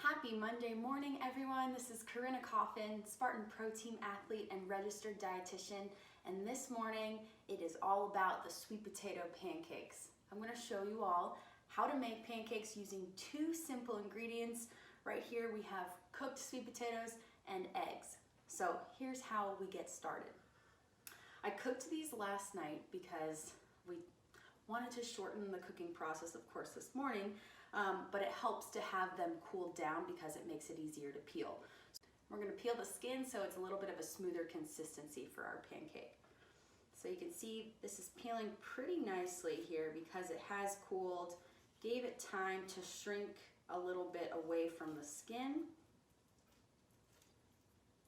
Happy Monday morning, everyone. This is Corrina Coffin, Spartan Pro Team athlete and registered dietitian. And this morning, it is all about the sweet potato pancakes. I'm going to show you all how to make pancakes using two simple ingredients. Right here, we have cooked sweet potatoes and eggs. So here's how we get started. I cooked these last night because we wanted to shorten the cooking process, of course, this morning. But it helps to have them cool down because it makes it easier to peel. We're going to peel the skin so it's a little bit of a smoother consistency for our pancake. So you can see this is peeling pretty nicely here because it has cooled, gave it time to shrink a little bit away from the skin.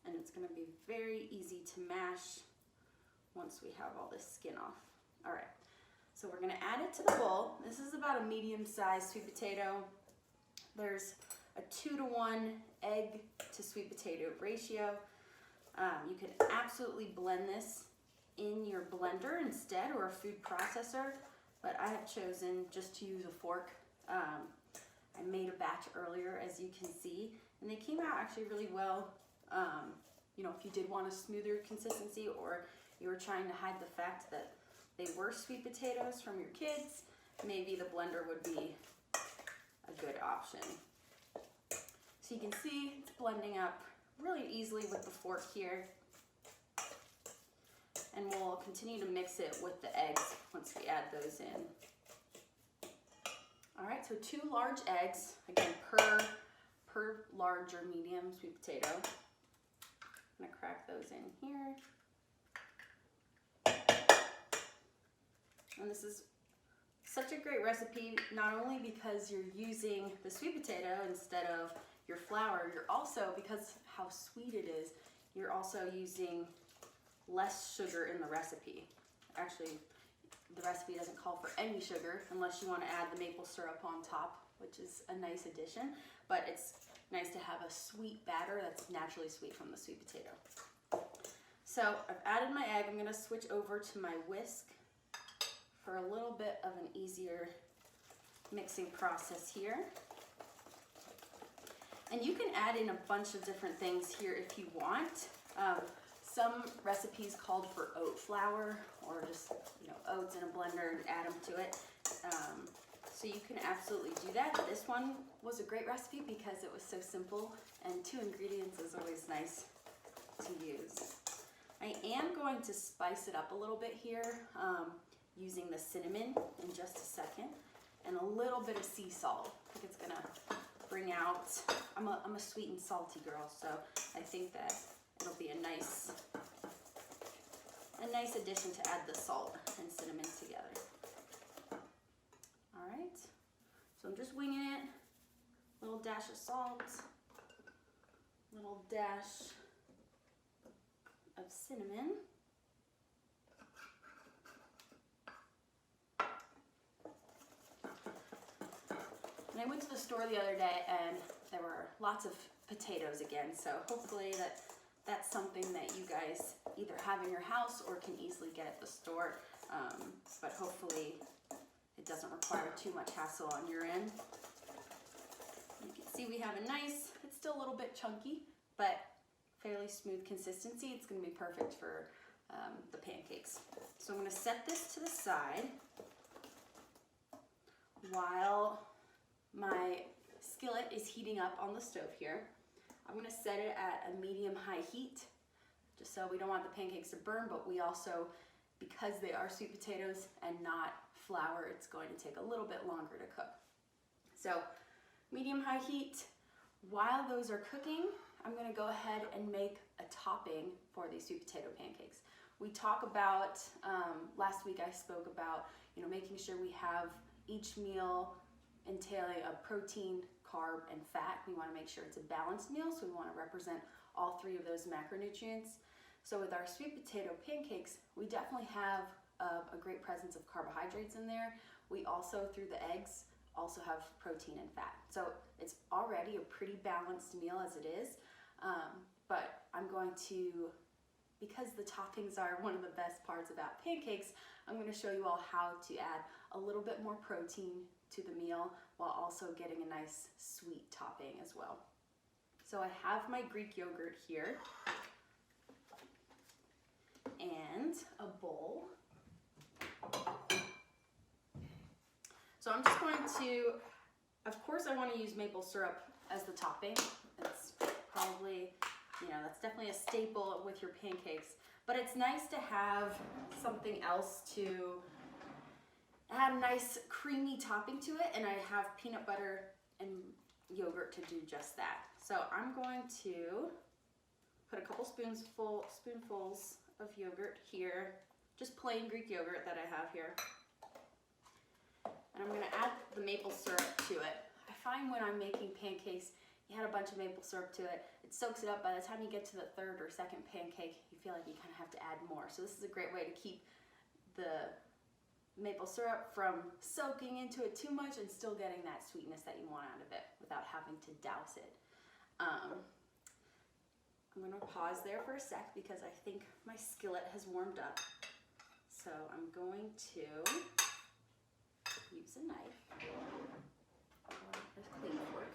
And it's going to be very easy to mash once we have all this skin off. All right. So we're going to add it to the bowl. This is about a medium-sized sweet potato. There's a 2-to-1 egg to sweet potato ratio. You can absolutely blend this in your blender instead, or a food processor, but I have chosen just to use a fork. I made a batch earlier, as you can see, and they came out actually really well. You know, if you did want a smoother consistency, or you were trying to hide the fact that they were sweet potatoes from your kids, maybe the blender would be a good option. So you can see it's blending up really easily with the fork here. And we'll continue to mix it with the eggs once we add those in. All right, so 2 large eggs, again, per large or medium sweet potato. I'm gonna crack those in here. And this is such a great recipe, not only because you're using the sweet potato instead of your flour, you're also, because how sweet it is, you're also using less sugar in the recipe. Actually, the recipe doesn't call for any sugar unless you want to add the maple syrup on top, which is a nice addition, but it's nice to have a sweet batter that's naturally sweet from the sweet potato. So I've added my egg. I'm going to switch over to my whisk for a little bit of an easier mixing process here. And you can add in a bunch of different things here if you want. Some recipes called for oat flour, or just oats in a blender and add them to it. So you can absolutely do that. This one was a great recipe because it was so simple, and 2 ingredients is always nice to use. I am going to spice it up a little bit here. Using the cinnamon in just a second, and a little bit of sea salt. I think it's gonna bring out, I'm a sweet and salty girl, so I think that it'll be a nice addition to add the salt and cinnamon together. All right, so I'm just winging it. Little dash of salt, little dash of cinnamon. I went to the store the other day and there were lots of potatoes again, so hopefully that's something that you guys either have in your house or can easily get at the store, but hopefully it doesn't require too much hassle on your end. You can see we have a nice, it's still a little bit chunky, but fairly smooth consistency. It's going to be perfect for the pancakes. So I'm going to set this to the side while my skillet is heating up on the stove here. I'm going to set it at a medium-high heat, just so we don't want the pancakes to burn, but we also, because they are sweet potatoes and not flour, it's going to take a little bit longer to cook. So medium-high heat. While those are cooking, I'm going to go ahead and make a topping for these sweet potato pancakes. We talk about, last week I spoke about, making sure we have each meal entailing a protein, carb, and fat. We want to make sure it's a balanced meal, so we want to represent all 3 of those macronutrients. So with our sweet potato pancakes, we definitely have a great presence of carbohydrates in there. We also, through the eggs, also have protein and fat. So it's already a pretty balanced meal as it is, but I'm going to, because the toppings are one of the best parts about pancakes, I'm going to show you all how to add a little bit more protein to the meal while also getting a nice sweet topping as well. So I have my Greek yogurt here and a bowl. So I'm just going to, of course I want to use maple syrup as the topping. It's probably, you know, that's definitely a staple with your pancakes. But it's nice to have something else to add a nice creamy topping to it, and I have peanut butter and yogurt to do just that. So I'm going to put a couple spoonfuls of yogurt here, just plain Greek yogurt that I have here. And I'm gonna add the maple syrup to it. I find when I'm making pancakes, you add a bunch of maple syrup to it, it soaks it up. By the time you get to the third or second pancake, you feel like you kind of have to add more. So this is a great way to keep the maple syrup from soaking into it too much and still getting that sweetness that you want out of it without having to douse it. I'm gonna pause there for a sec because I think my skillet has warmed up. So I'm going to use a knife or a clean fork.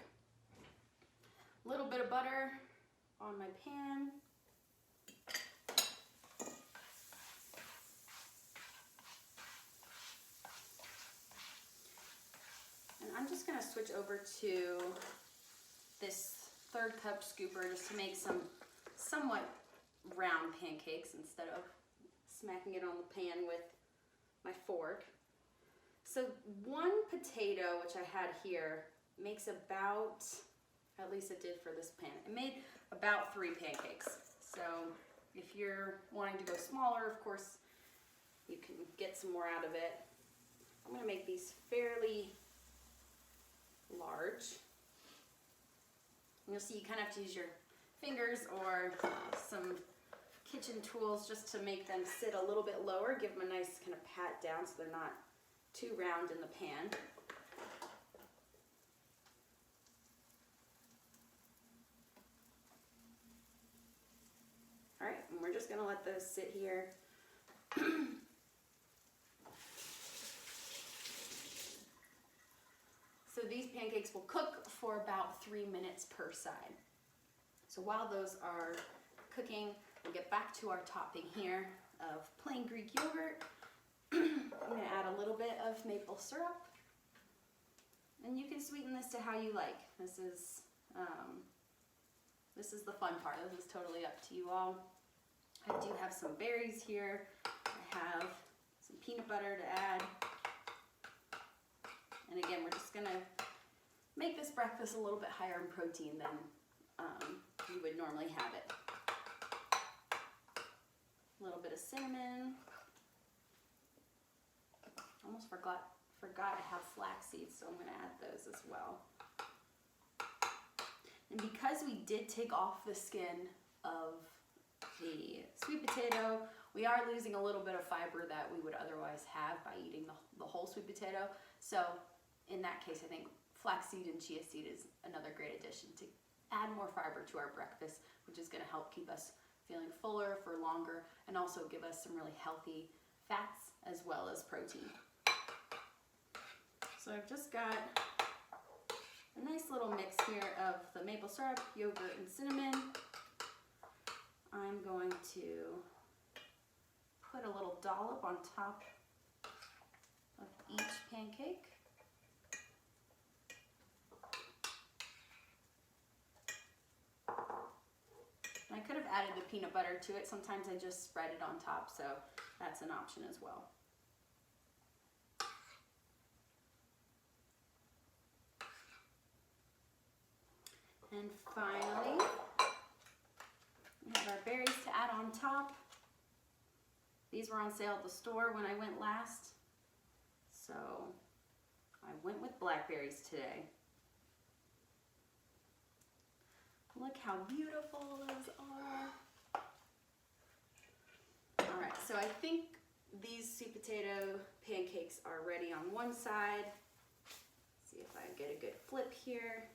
A little bit of butter on my pan. And I'm just gonna switch over to this 1/3 cup scooper just to make some somewhat round pancakes instead of smacking it on the pan with my fork. So 1 potato, which I had here, makes about, at least it did for this pan, it made about 3 pancakes. So if you're wanting to go smaller, of course, you can get some more out of it. I'm gonna make these fairly large. You'll see you kind of have to use your fingers or some kitchen tools just to make them sit a little bit lower, give them a nice kind of pat down so they're not too round in the pan. All right, and we're just gonna let those sit here. So these pancakes will cook for about 3 minutes per side. So while those are cooking, we'll get back to our topping here of plain Greek yogurt. I'm gonna add a little bit of maple syrup. And you can sweeten this to how you like. This is the fun part. This is totally up to you all. I do have some berries here. I have some peanut butter to add. And again, we're just gonna make this breakfast a little bit higher in protein than you would normally have it. A little bit of cinnamon. Almost forgot I have flax seeds, so I'm gonna add those as well. And because we did take off the skin of the sweet potato, we are losing a little bit of fiber that we would otherwise have by eating the whole sweet potato. So in that case, I think flaxseed and chia seed is another great addition to add more fiber to our breakfast, which is going to help keep us feeling fuller for longer and also give us some really healthy fats as well as protein. So I've just got a nice little mix here of the maple syrup, yogurt, and cinnamon. I'm going to put a little dollop on top of each pancake. And I could have added the peanut butter to it. Sometimes I just spread it on top, so that's an option as well. And finally, we have our berries to add on top. These were on sale at the store when I went last, so I went with blackberries today. Look how beautiful those are. All right, so I think these sweet potato pancakes are ready on one side. Let's see if I get a good flip here.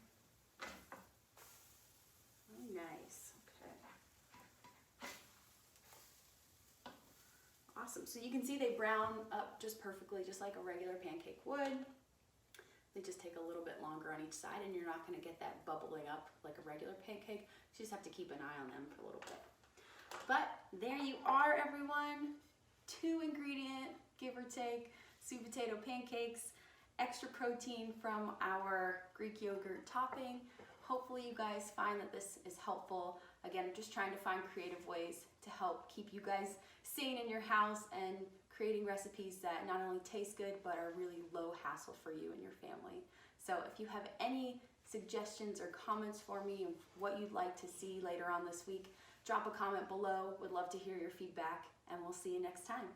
Oh, nice, okay. Awesome, so you can see they brown up just perfectly, just like a regular pancake would. They just take a little bit longer on each side, and you're not going to get that bubbling up like a regular pancake. You just have to keep an eye on them for a little bit. But there you are, everyone. 2 ingredient, give or take, sweet potato pancakes, extra protein from our Greek yogurt topping. Hopefully you guys find that this is helpful. Again, I'm just trying to find creative ways to help keep you guys sane in your house and creating recipes that not only taste good but are really low hassle for you and your family. So if you have any suggestions or comments for me of what you'd like to see later on this week, drop a comment below. Would love to hear your feedback, and we'll see you next time.